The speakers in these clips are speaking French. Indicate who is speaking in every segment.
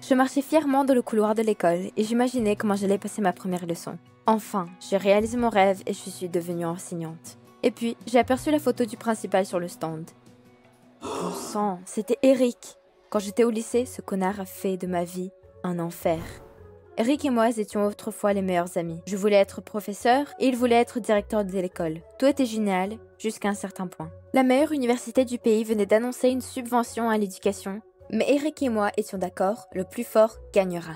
Speaker 1: Je marchais fièrement dans le couloir de l'école et j'imaginais comment j'allais passer ma première leçon. Enfin, j'ai réalisé mon rêve et je suis devenue enseignante. Et puis, j'ai aperçu la photo du principal sur le stand. Bon sang, c'était Eric. Quand j'étais au lycée, ce connard a fait de ma vie un enfer. Eric et moi étions autrefois les meilleurs amis. Je voulais être professeur et il voulait être directeur de l'école. Tout était génial, jusqu'à un certain point. La meilleure université du pays venait d'annoncer une subvention à l'éducation, mais Eric et moi étions d'accord, le plus fort gagnera.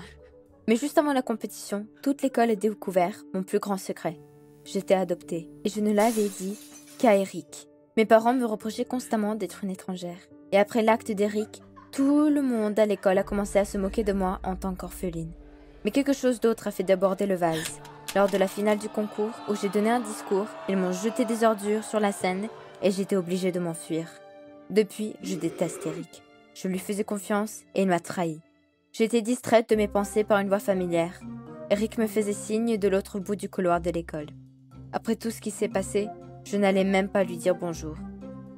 Speaker 1: Mais juste avant la compétition, toute l'école a découvert mon plus grand secret. J'étais adoptée, et je ne l'avais dit qu'à Eric. Mes parents me reprochaient constamment d'être une étrangère. Et après l'acte d'Eric, tout le monde à l'école a commencé à se moquer de moi en tant qu'orpheline. Mais quelque chose d'autre a fait déborder le vase. Lors de la finale du concours, où j'ai donné un discours, ils m'ont jeté des ordures sur la scène et j'étais obligée de m'enfuir. Depuis, je déteste Eric. Je lui faisais confiance et il m'a trahi. J'étais distraite de mes pensées par une voix familière. Eric me faisait signe de l'autre bout du couloir de l'école. Après tout ce qui s'est passé, je n'allais même pas lui dire bonjour.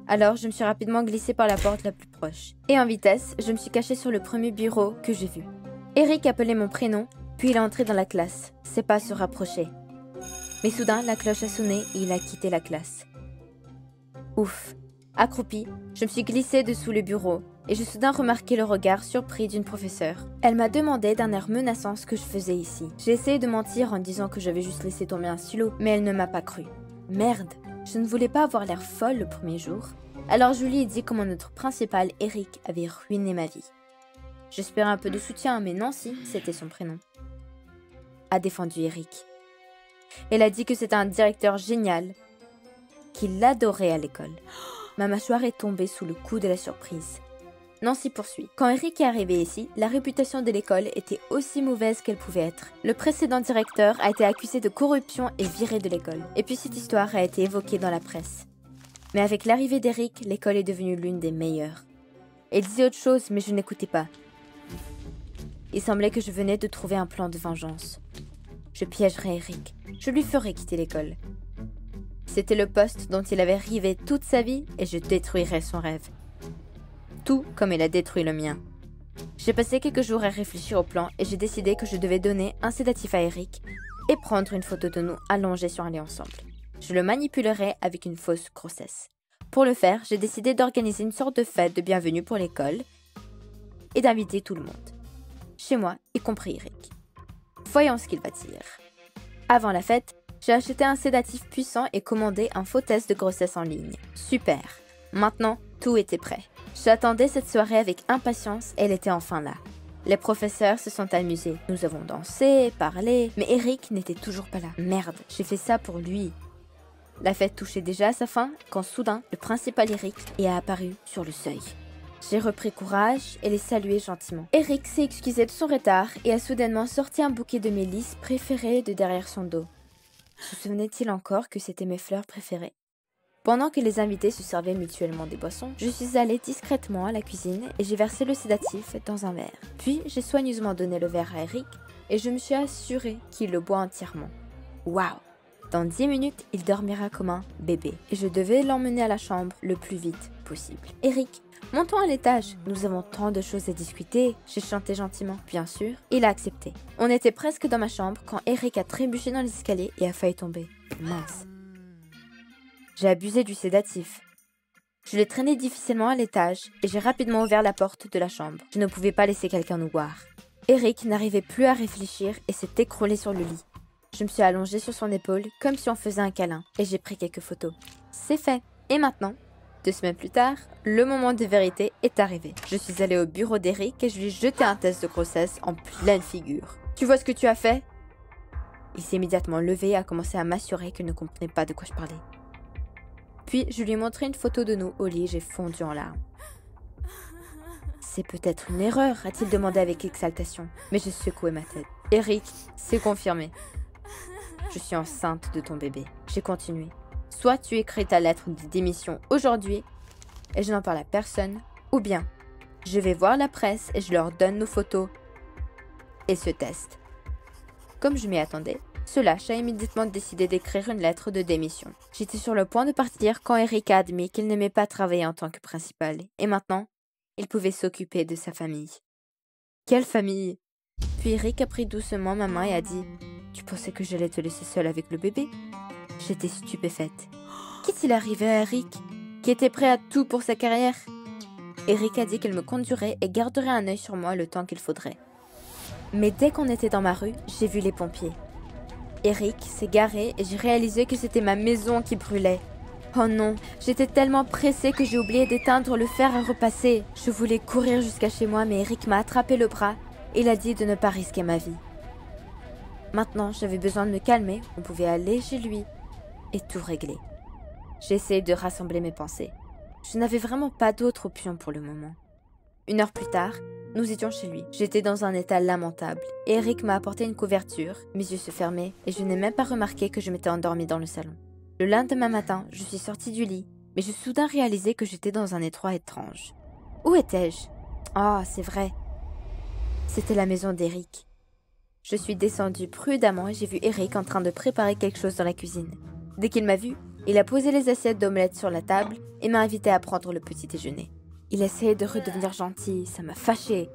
Speaker 1: Alors, je me suis rapidement glissée par la porte la plus proche. Et en vitesse, je me suis cachée sur le premier bureau que j'ai vu. Eric appelait mon prénom, puis il est entré dans la classe. Ses pas se rapprochaient. Mais soudain, la cloche a sonné et il a quitté la classe. Ouf. Accroupie, je me suis glissée dessous le bureau et j'ai soudain remarqué le regard surpris d'une professeure. Elle m'a demandé d'un air menaçant ce que je faisais ici. J'ai essayé de mentir en disant que j'avais juste laissé tomber un stylo, mais elle ne m'a pas cru. Merde, je ne voulais pas avoir l'air folle le premier jour. Alors je lui ai dit comment notre principal, Eric, avait ruiné ma vie. J'espérais un peu de soutien, mais Nancy, c'était son prénom, a défendu Eric. Elle a dit que c'était un directeur génial, qu'il l'adorait à l'école. Ma mâchoire est tombée sous le coup de la surprise. Nancy poursuit. Quand Eric est arrivé ici, la réputation de l'école était aussi mauvaise qu'elle pouvait être. Le précédent directeur a été accusé de corruption et viré de l'école. Et puis cette histoire a été évoquée dans la presse. Mais avec l'arrivée d'Eric, l'école est devenue l'une des meilleures. Elle disait autre chose, mais je n'écoutais pas. Il semblait que je venais de trouver un plan de vengeance. Je piégerais Eric. Je lui ferais quitter l'école. C'était le poste dont il avait rêvé toute sa vie et je détruirais son rêve. Tout comme il a détruit le mien. J'ai passé quelques jours à réfléchir au plan et j'ai décidé que je devais donner un sédatif à Eric et prendre une photo de nous allongés sur un lit ensemble. Je le manipulerais avec une fausse grossesse. Pour le faire, j'ai décidé d'organiser une sorte de fête de bienvenue pour l'école et d'inviter tout le monde. Chez moi, y compris Eric. Voyons ce qu'il va dire. Avant la fête, j'ai acheté un sédatif puissant et commandé un faux test de grossesse en ligne. Super. Maintenant, tout était prêt. J'attendais cette soirée avec impatience et elle était enfin là. Les professeurs se sont amusés. Nous avons dansé, parlé, mais Eric n'était toujours pas là. Merde, j'ai fait ça pour lui. La fête touchait déjà à sa fin quand soudain, le principal Eric est apparu sur le seuil. J'ai repris courage et les salué gentiment. Eric s'est excusé de son retard et a soudainement sorti un bouquet de mes lys préférés de derrière son dos. Se souvenait-il encore que c'était mes fleurs préférées? Pendant que les invités se servaient mutuellement des boissons, je suis allée discrètement à la cuisine et j'ai versé le sédatif dans un verre. Puis j'ai soigneusement donné le verre à Eric et je me suis assurée qu'il le boit entièrement. Waouh! Dans 10 minutes, il dormira comme un bébé et je devais l'emmener à la chambre le plus vite possible. Eric, montons à l'étage. Nous avons tant de choses à discuter. J'ai chanté gentiment. Bien sûr, il a accepté. On était presque dans ma chambre quand Eric a trébuché dans l'escalier et a failli tomber. Mince. J'ai abusé du sédatif. Je l'ai traîné difficilement à l'étage et j'ai rapidement ouvert la porte de la chambre. Je ne pouvais pas laisser quelqu'un nous voir. Eric n'arrivait plus à réfléchir et s'est écroulé sur le lit. Je me suis allongée sur son épaule comme si on faisait un câlin et j'ai pris quelques photos. C'est fait. Et maintenant, 2 semaines plus tard, le moment de vérité est arrivé. Je suis allée au bureau d'Eric et je lui ai jeté un test de grossesse en pleine figure. Tu vois ce que tu as fait? Il s'est immédiatement levé et a commencé à m'assurer qu'il ne comprenait pas de quoi je parlais. Puis, je lui ai montré une photo de nous au lit et j'ai fondu en larmes. C'est peut-être une erreur, a-t-il demandé avec exaltation. Mais j'ai secoué ma tête. Eric, c'est confirmé. Je suis enceinte de ton bébé. J'ai continué. Soit tu écris ta lettre de démission aujourd'hui et je n'en parle à personne, ou bien je vais voir la presse et je leur donne nos photos et ce test. Comme je m'y attendais, ce lâche a immédiatement décidé d'écrire une lettre de démission. J'étais sur le point de partir quand Eric a admis qu'il n'aimait pas travailler en tant que principal et maintenant, il pouvait s'occuper de sa famille. Quelle famille? Puis Eric a pris doucement ma main et a dit « Tu pensais que j'allais te laisser seule avec le bébé ?» J'étais stupéfaite. Qu'est-il arrivé à Eric, qui était prêt à tout pour sa carrière? Eric a dit qu'il me conduirait et garderait un œil sur moi le temps qu'il faudrait. Mais dès qu'on était dans ma rue, j'ai vu les pompiers. Eric s'est garé et j'ai réalisé que c'était ma maison qui brûlait. Oh non, j'étais tellement pressée que j'ai oublié d'éteindre le fer à repasser. Je voulais courir jusqu'à chez moi, mais Eric m'a attrapé le bras et il a dit de ne pas risquer ma vie. Maintenant, j'avais besoin de me calmer, on pouvait aller chez lui et tout régler. J'ai essayé de rassembler mes pensées. Je n'avais vraiment pas d'autre option pour le moment. 1 heure plus tard, nous étions chez lui. J'étais dans un état lamentable. Eric m'a apporté une couverture, mes yeux se fermaient et je n'ai même pas remarqué que je m'étais endormie dans le salon. Le lendemain matin, je suis sortie du lit, mais j'ai soudain réalisé que j'étais dans un endroit étrange. Où étais-je? Ah, c'est vrai. C'était la maison d'Eric. Je suis descendue prudemment et j'ai vu Eric en train de préparer quelque chose dans la cuisine. Dès qu'il m'a vue, il a posé les assiettes d'omelette sur la table et m'a invité à prendre le petit déjeuner. Il essayait de redevenir gentil, ça m'a fâchée.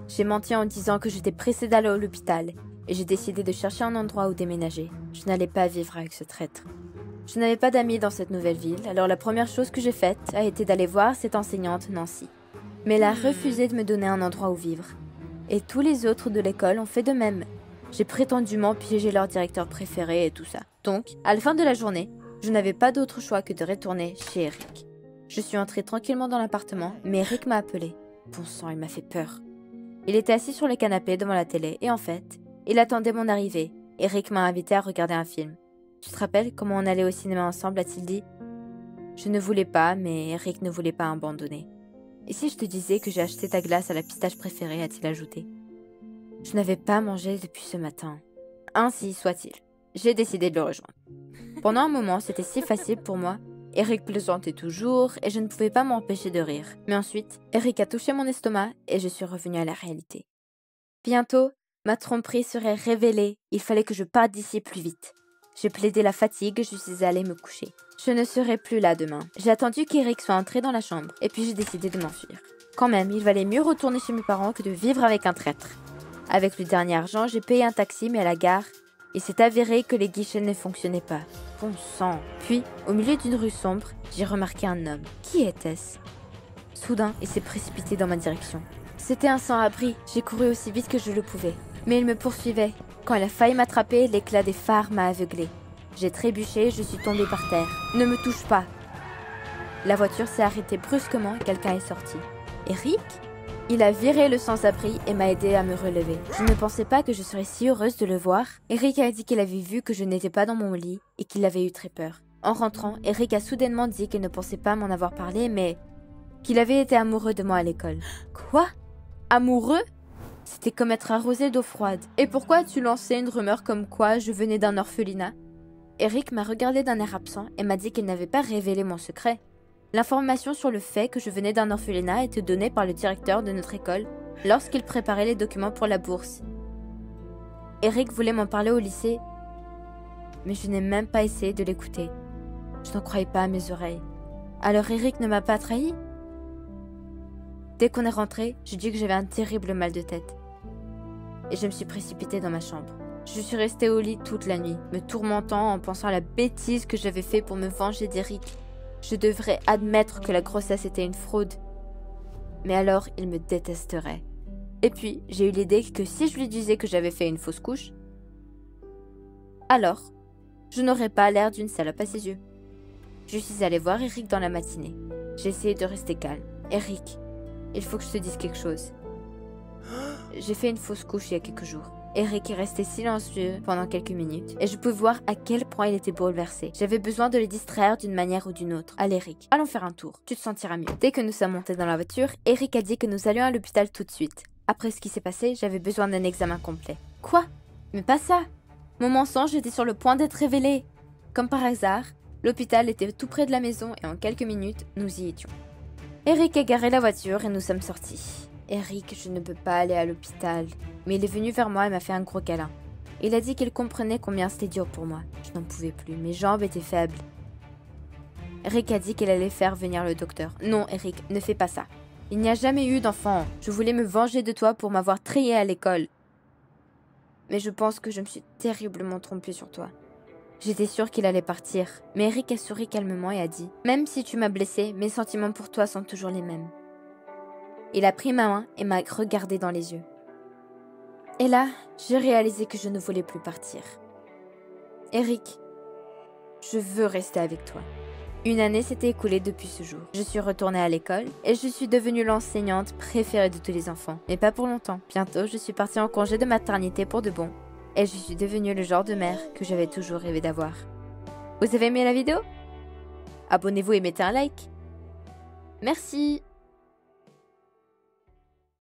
Speaker 1: J'ai menti en disant que j'étais pressée d'aller à l'hôpital et j'ai décidé de chercher un endroit où déménager. Je n'allais pas vivre avec ce traître. Je n'avais pas d'amis dans cette nouvelle ville, alors la première chose que j'ai faite a été d'aller voir cette enseignante Nancy. Mais elle a refusé de me donner un endroit où vivre. Et tous les autres de l'école ont fait de même. J'ai prétendument piégé leur directeur préféré et tout ça. Donc, à la fin de la journée, je n'avais pas d'autre choix que de retourner chez Eric. Je suis entrée tranquillement dans l'appartement, mais Eric m'a appelé. Bon sang, il m'a fait peur. Il était assis sur le canapé devant la télé et en fait, il attendait mon arrivée. Eric m'a invité à regarder un film. Tu te rappelles comment on allait au cinéma ensemble, a-t-il dit? Je ne voulais pas, mais Eric ne voulait pas abandonner. Et si je te disais que j'ai acheté ta glace à la pistache préférée, a-t-il ajouté? Je n'avais pas mangé depuis ce matin. Ainsi soit-il. J'ai décidé de le rejoindre. Pendant un moment, c'était si facile pour moi. Eric plaisantait toujours et je ne pouvais pas m'empêcher de rire. Mais ensuite, Eric a touché mon estomac et je suis revenue à la réalité. Bientôt, ma tromperie serait révélée. Il fallait que je parte d'ici plus vite. J'ai plaidé la fatigue et je suis allée me coucher. Je ne serai plus là demain. J'ai attendu qu'Eric soit entré dans la chambre et puis j'ai décidé de m'enfuir. Quand même, il valait mieux retourner chez mes parents que de vivre avec un traître. Avec le dernier argent, j'ai payé un taxi mais à la gare, il s'est avéré que les guichets ne fonctionnaient pas. Bon sang. Puis, au milieu d'une rue sombre, j'ai remarqué un homme. Qui était-ce? Soudain, il s'est précipité dans ma direction. C'était un sans-abri. J'ai couru aussi vite que je le pouvais. Mais il me poursuivait. Quand il a failli m'attraper, l'éclat des phares m'a aveuglé. J'ai trébuché et je suis tombée par terre. Ne me touche pas. La voiture s'est arrêtée brusquement et quelqu'un est sorti. Eric? Il a viré le sans-abri et m'a aidé à me relever. Je ne pensais pas que je serais si heureuse de le voir. Eric a dit qu'il avait vu que je n'étais pas dans mon lit et qu'il avait eu très peur. En rentrant, Eric a soudainement dit qu'il ne pensait pas m'en avoir parlé, mais qu'il avait été amoureux de moi à l'école. Quoi? Amoureux? C'était comme être arrosé d'eau froide. Et pourquoi as-tu lancé une rumeur comme quoi je venais d'un orphelinat? Eric m'a regardé d'un air absent et m'a dit qu'il n'avait pas révélé mon secret. L'information sur le fait que je venais d'un orphelinat était donnée par le directeur de notre école lorsqu'il préparait les documents pour la bourse. Eric voulait m'en parler au lycée, mais je n'ai même pas essayé de l'écouter. Je n'en croyais pas à mes oreilles. Alors Eric ne m'a pas trahi? Dès qu'on est rentré, je dis que j'avais un terrible mal de tête. Et je me suis précipitée dans ma chambre. Je suis restée au lit toute la nuit, me tourmentant en pensant à la bêtise que j'avais fait pour me venger d'Eric. Je devrais admettre que la grossesse était une fraude. Mais alors, il me détesterait. Et puis, j'ai eu l'idée que si je lui disais que j'avais fait une fausse couche, alors, je n'aurais pas l'air d'une salope à ses yeux. Je suis allée voir Eric dans la matinée. J'ai essayé de rester calme. Eric, il faut que je te dise quelque chose. J'ai fait une fausse couche il y a quelques jours. Eric est resté silencieux pendant quelques minutes et je pouvais voir à quel point il était bouleversé. J'avais besoin de le distraire d'une manière ou d'une autre. Allez Eric, allons faire un tour, tu te sentiras mieux. Dès que nous sommes montés dans la voiture, Eric a dit que nous allions à l'hôpital tout de suite. Après ce qui s'est passé, j'avais besoin d'un examen complet. Quoi? Mais pas ça! Mon mensonge était sur le point d'être révélé. Comme par hasard, l'hôpital était tout près de la maison et en quelques minutes, nous y étions. Eric a garé la voiture et nous sommes sortis. Eric, je ne peux pas aller à l'hôpital. Mais il est venu vers moi et m'a fait un gros câlin. Il a dit qu'il comprenait combien c'était dur pour moi. Je n'en pouvais plus, mes jambes étaient faibles. Eric a dit qu'il allait faire venir le docteur. Non, Eric, ne fais pas ça. Il n'y a jamais eu d'enfant. Je voulais me venger de toi pour m'avoir trié à l'école. Mais je pense que je me suis terriblement trompée sur toi. J'étais sûre qu'il allait partir, mais Eric a souri calmement et a dit « Même si tu m'as blessée, mes sentiments pour toi sont toujours les mêmes. » Il a pris ma main et m'a regardé dans les yeux. Et là, j'ai réalisé que je ne voulais plus partir. « Eric, je veux rester avec toi. » Une année s'était écoulée depuis ce jour. Je suis retournée à l'école et je suis devenue l'enseignante préférée de tous les enfants. Mais pas pour longtemps. Bientôt, je suis partie en congé de maternité pour de bon. Et je suis devenue le genre de mère que j'avais toujours rêvé d'avoir. Vous avez aimé la vidéo? Abonnez-vous et mettez un like. Merci.